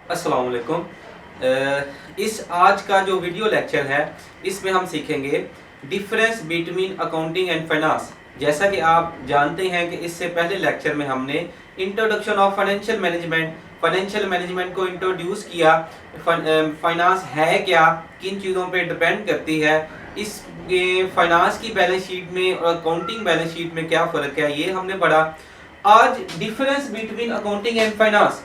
अस्सलाम वालेकुम। इस आज का जो वीडियो लेक्चर है इसमें हम सीखेंगे difference between accounting and finance. जैसा कि आप जानते हैं कि इससे पहले लेक्चर में हमने इंट्रोडक्शन ऑफ फाइनेंशियल मैनेजमेंट को इंट्रोड्यूस किया। फाइनेंस है क्या, किन चीज़ों पे डिपेंड करती है, इस फाइनेंस की बैलेंस शीट में और अकाउंटिंग बैलेंस शीट में क्या फ़र्क है, ये हमने पढ़ा। आज difference between accounting and finance,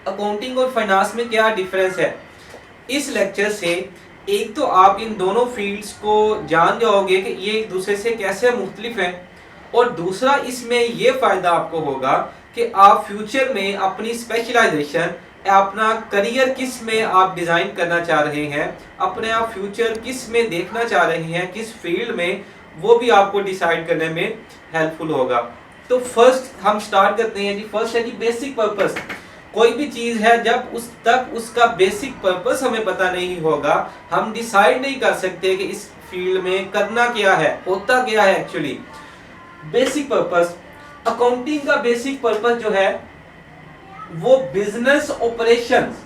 accounting और फाइनेंस में क्या डिफरेंस है, इस लेक्चर से एक तो आप इन दोनों फील्ड्स को जान जाओगे कि ये एक दूसरे से कैसे मुख्तलिफ हैं, और दूसरा इसमें ये फ़ायदा आपको होगा कि आप फ्यूचर में अपनी स्पेशलाइजेशन, अपना करियर किस में आप डिज़ाइन करना चाह रहे हैं, अपने आप फ्यूचर किस में देखना चाह रहे हैं, किस फील्ड में, वो भी आपको डिसाइड करने में हेल्पफुल होगा। तो फर्स्ट हम स्टार्ट करते हैं जी। फर्स्ट है जी बेसिक पर्पस। कोई भी चीज है जब उस तक उसका बेसिक पर्पस हमें पता नहीं होगा, हम डिसाइड नहीं कर सकते कि इस फील्ड में करना क्या है, होता क्या है एक्चुअली। बेसिक पर्पस, अकाउंटिंग का बेसिक पर्पस जो है वो बिजनेस ऑपरेशंस,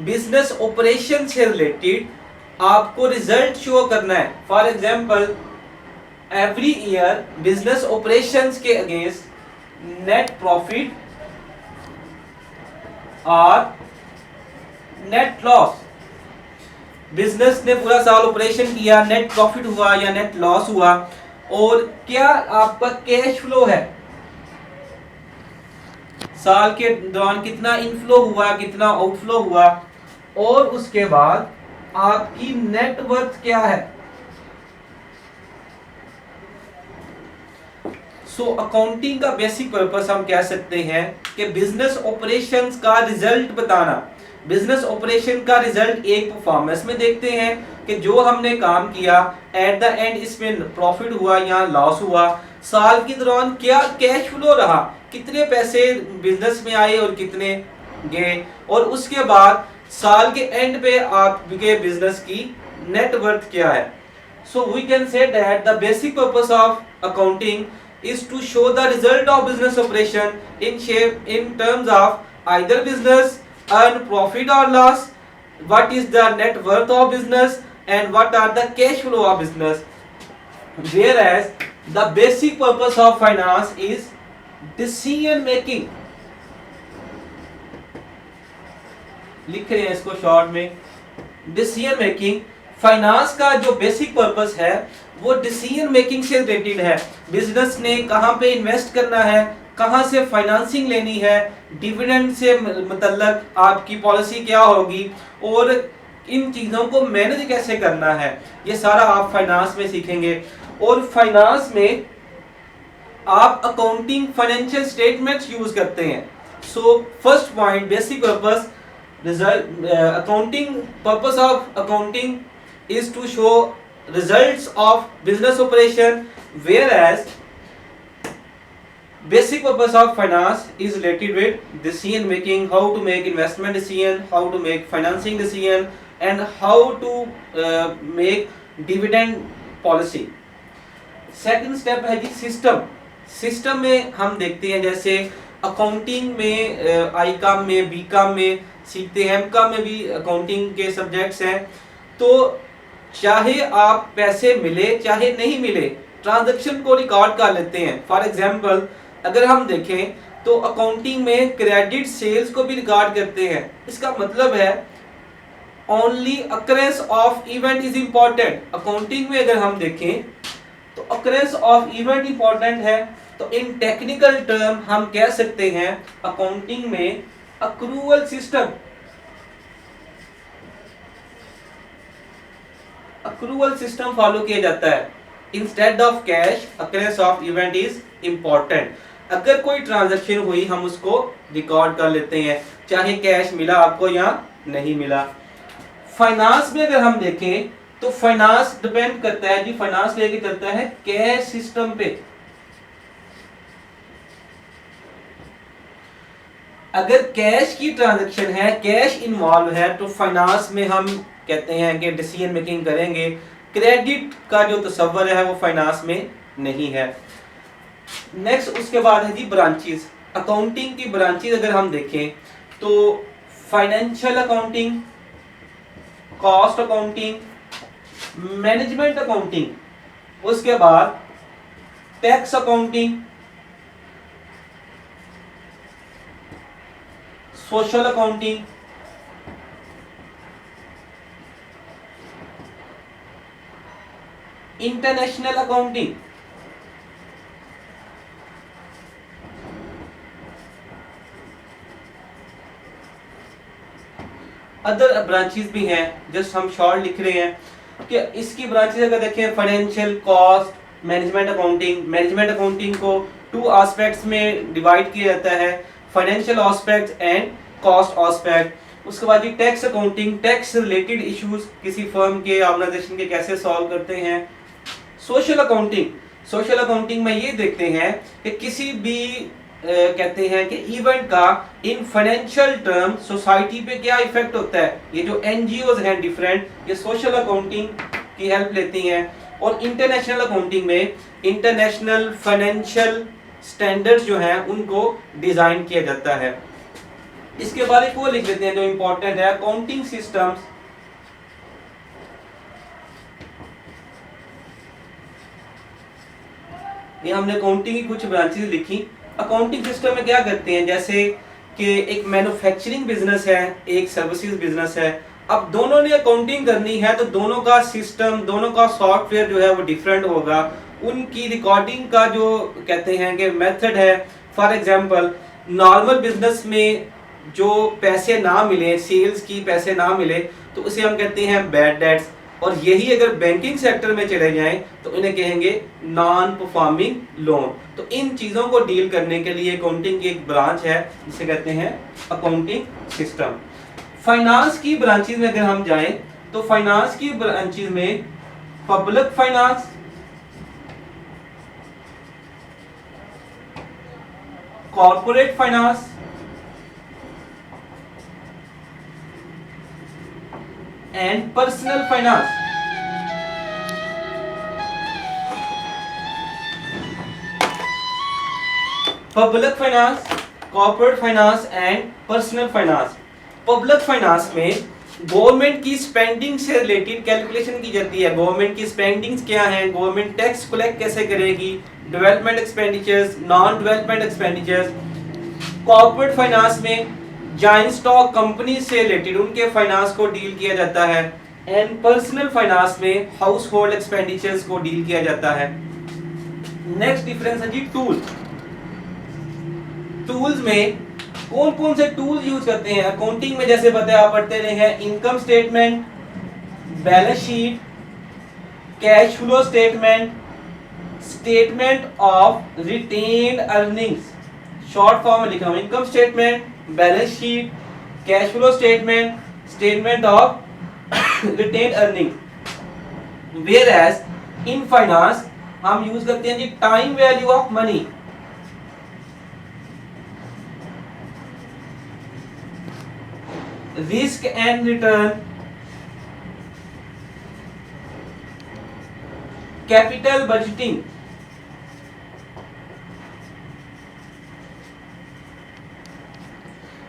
बिजनेस ऑपरेशन से रिलेटेड आपको रिजल्ट शो करना है। For example, every year business operations के अगेंस्ट नेट प्रॉफिट और नेट लॉस, बिजनेस ने पूरा साल ऑपरेशन किया, नेट प्रॉफिट हुआ या नेट लॉस हुआ, और क्या आपका कैश फ्लो है, साल के दौरान कितना इनफ्लो हुआ, कितना आउटफ्लो हुआ, और उसके बाद आपकी नेट वर्थ क्या है। सो अकाउंटिंग का बेसिक पर्पस हम कह सकते हैं कि बिजनेस ऑपरेशंस का रिजल्ट बताना। बिजनेस ऑपरेशन का रिजल्ट एक परफॉर्मेंस में देखते हैं कि जो हमने काम किया एट द एंड इसमें प्रॉफिट हुआ या लॉस हुआ, साल के दौरान क्या कैश फ्लो रहा, कितने पैसे बिजनेस में आए और कितने गए, और उसके बाद साल के एंड पे आपके बिजनेस की नेट वर्थ क्या है। So we can say that the basic purpose of accounting is to show the result of business operation in terms of either business earn profit or loss, what is the net worth of business, and what are the cash flow of business. Whereas the basic purpose of finance is decision making, लिख रहे हैं इसको short में, decision making. Finance का जो basic purpose है वो decision making से रिलेटेड है। बिजनेस ने कहां पे इन्वेस्ट करना है, कहां से फाइनेंसिंग लेनी है, डिविडेंड से मतलब आपकी पॉलिसी क्या होगी, और इन चीजों को मैनेज कैसे करना है, ये सारा आप फाइनेंस में सीखेंगे। और फाइनेंस में आप अकाउंटिंग फाइनेंशियल स्टेटमेंट्स यूज करते हैं। So first point, basic purpose, accounting purpose of accounting is to show results of business operation, whereas basic purpose of finance is related with decision making, how to make investment decision, how to make financing decision, and how to make dividend policy. Second step है जी system. System में हम देखते हैं जैसे accounting में आई काम में, B काम में सीखते हैं, एम काम में भी अकाउंटिंग के सब्जेक्ट्स हैं। तो चाहे आप पैसे मिले चाहे नहीं मिले, ट्रांजैक्शन को रिकॉर्ड कर लेते हैं। फॉर एग्जांपल, अगर हम देखें तो अकाउंटिंग में क्रेडिट सेल्स को भी रिकॉर्ड करते हैं। इसका मतलब है only occurrence of event is important. Accounting में अगर हम देखें तो अकरेंस ऑफ इवेंट इंपॉर्टेंट है। तो इन टेक्निकल टर्म हम कह सकते हैं अकाउंटिंग में accrual system, accrual system follow किया जाता है। Instead of cash, occurrence of event is important. अगर कोई ट्रांजैक्शन हुई हम उसको रिकॉर्ड कर लेते हैं, चाहे कैश मिला आपको या नहीं मिला। फाइनेंस में अगर हम देखें तो फाइनेंस डिपेंड करता है जी, फाइनेंस लेके चलता है कैश सिस्टम पे। अगर कैश की ट्रांजैक्शन है, कैश इन्वॉल्व है, तो फाइनेंस में हम कहते हैं कि डिसीजन मेकिंग करेंगे। क्रेडिट का जो तस्वर है वो फाइनेंस में नहीं है। नेक्स्ट उसके बाद है जी ब्रांचेस। अकाउंटिंग की ब्रांचेस अगर हम देखें तो financial accounting, cost accounting, management accounting, उसके बाद tax accounting, social accounting, international accounting, other branches भी हैं, जस्ट हम शॉर्ट लिख रहे हैं कि इसकी ब्रांचेस अगर देखें financial, cost, management accounting. Management accounting को टू एस्पेक्ट्स में डिवाइड किया जाता है, financial aspect and cost aspect. उसके बाद ये tax accounting, tax related issues किसी फर्म के, ऑर्गेनाइजेशन के कैसे सॉल्व करते हैं। सोशल अकाउंटिंग, सोशल अकाउंटिंग में ये देखते हैं कि किसी भी कहते हैं कि इवेंट का इन फाइनेंशियल टर्म सोसाइटी पे क्या इफेक्ट होता है। ये जो एनजीओज हैं डिफरेंट, ये सोशल अकाउंटिंग की हेल्प लेती हैं। और इंटरनेशनल अकाउंटिंग में इंटरनेशनल फाइनेंशियल स्टैंडर्ड्स जो हैं उनको डिजाइन किया जाता है। इसके बाद एक वो लिख लेते हैं जो इंपॉर्टेंट है, अकाउंटिंग सिस्टम्स। ये हमने अकाउंटिंग की कुछ ब्रांचेस लिखी। अकाउंटिंग सिस्टम में क्या करते हैं, जैसे कि एक मैन्युफैक्चरिंग बिजनेस है, एक सर्विसेज बिजनेस है। अब दोनों ने अकाउंटिंग करनी है तो दोनों का सिस्टम, दोनों का सॉफ्टवेयर जो है वो डिफरेंट होगा। उनकी रिकॉर्डिंग का जो कहते हैं कि मेथड है, फॉर एग्जांपल नॉर्मल बिजनेस में जो पैसे ना मिले, सेल्स की पैसे ना मिले, तो उसे हम कहते हैं बैड डेट्स। और यही अगर बैंकिंग सेक्टर में चले जाएं तो इन्हें कहेंगे नॉन परफॉर्मिंग लोन। तो इन चीजों को डील करने के लिए अकाउंटिंग की एक ब्रांच है जिसे कहते हैं अकाउंटिंग सिस्टम। फाइनेंस की ब्रांचेस में अगर हम जाएं तो फाइनेंस की ब्रांचेस में public finance, corporate finance, and personal finance. Public finance, corporate finance and personal finance. Public finance में गवर्नमेंट की स्पेंडिंग से रिलेटेड कैलकुलेशन की जाती है। गवर्नमेंट की स्पेंडिंग्स क्या हैं, गवर्नमेंट टैक्स कलेक्ट कैसे करेगी, development expenditures, non development expenditures. Corporate finance में जॉइंट स्टॉक कंपनी से रिलेटेड उनके फाइनेंस को डील किया जाता है। एंड पर्सनल फाइनेंस में हाउस होल्ड एक्सपेंडिचर्स को डील किया जाता है। नेक्स्ट डिफरेंस है जी टूल। टूल्स में कौन कौन से टूल्स यूज करते हैं अकाउंटिंग में, जैसे बताया आप पढ़ते रहे हैं, income statement, balance sheet, cash flow statement, statement of retained earnings. Short form में लिखा हूं, income statement, balance sheet, cash flow statement, statement of retained earning. Whereas in finance हम यूज करते हैं जी time value of money, risk and return, capital budgeting.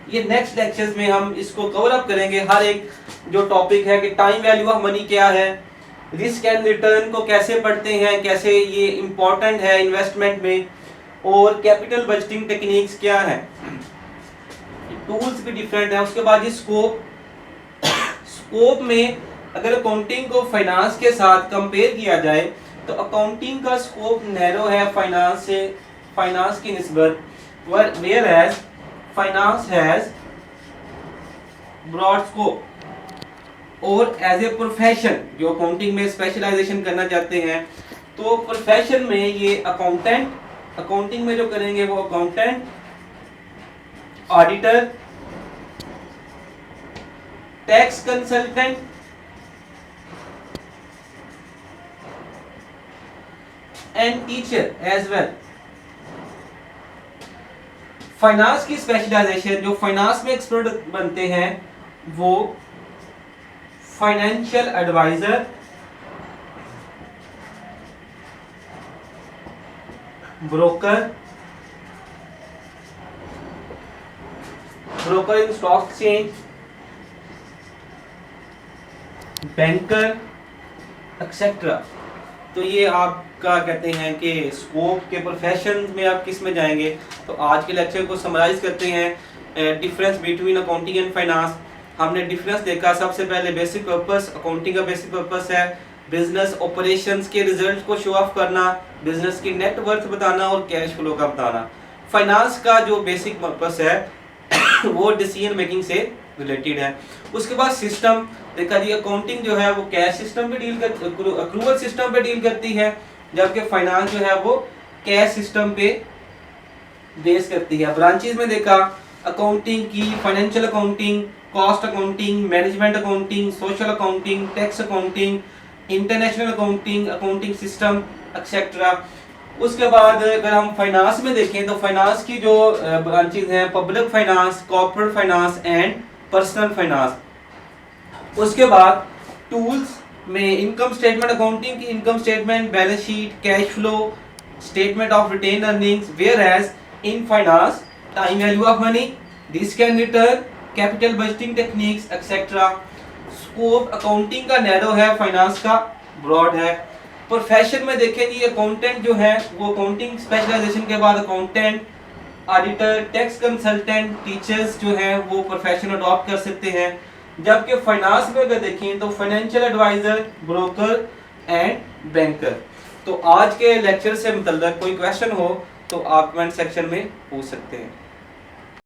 ये next lectures में हम इसको कवर अप करेंगे। हर एक जो टॉपिक है कि टाइम वैल्यू ऑफ मनी क्या है, रिस्क एंड रिटर्न को कैसे पढ़ते हैं, कैसे ये इंपॉर्टेंट है इन्वेस्टमेंट में, और कैपिटल बजटिंग टेक्निक्स क्या है, टूल्स भी डिफरेंट है। उसके बाद ये स्कोप, स्कोप में अगर अकाउंटिंग को फाइनेंस के साथ कंपेयर किया जाए तो अकाउंटिंग का स्कोप नैरो है फाइनेंस से, फाइनेंस की निस्बत, whereas finance has broad scope. और एज ए प्रोफेशन जो अकाउंटिंग में स्पेशलाइजेशन करना चाहते हैं तो प्रोफेशन में ये अकाउंटेंट, अकाउंटिंग में जो करेंगे वो accountant, auditor, tax consultant, and teacher as well. Finance की स्पेशलाइजेशन जो फाइनेंस में एक्सपर्ट बनते हैं वो financial advisor, broker, broker in stock exchange, banker etcetera. तो ये आपका कहते हैं कि स्कोप के प्रोफेशन में आप किस में जाएंगे। तो आज के लेक्चर को समराइज करते हैं। Difference between accounting and finance. हमने डिफरेंस देखा। सबसे पहले बेसिक पर्पस, अकाउंटिंग का बेसिक पर्पस है बिजनेस ऑपरेशंस के रिजल्ट को शो ऑफ करना, बिजनेस की नेट वर्थ बताना और कैश फ्लो का बताना। फाइनेंस का जो बेसिक पर्पस है वो डिसीजन मेकिंग से रिलेटेड है। उसके बाद सिस्टम देखा जी, अकाउंटिंग जो है वो कैश सिस्टम पे डील कर, अक्रूवल सिस्टम पे डील करती है, जबकि फाइनेंस जो है वो कैश सिस्टम पे बेस करती है। ब्रांचेस में देखा अकाउंटिंग की financial accounting, cost accounting, management accounting, social accounting, tax accounting, international accounting, accounting system etcetera. उसके बाद अगर हम फाइनेंस में देखें तो फाइनेंस की जो ब्रांचेस हैं public finance, corporate finance and personal finance. उसके बाद टूल्स में इनकम स्टेटमेंट अकाउंटिंग की income statement, balance sheet, cash flow statement of retained earnings, whereas in finance time value of money, risk and return, capital budgeting techniques etcetera. Scope accounting का narrow है, finance का broad है। Profession में देखें जी, accountant जो है वो accounting specialisation के बाद accountant, auditor, tax consultant, teachers जो हैं वो प्रोफेशन अडॉप्ट कर सकते हैं। जबकि फाइनेंस में अगर देखें तो financial advisor, broker and banker. तो आज के लेक्चर से मतलब कोई क्वेश्चन हो तो आप कमेंट सेक्शन में पूछ सकते हैं।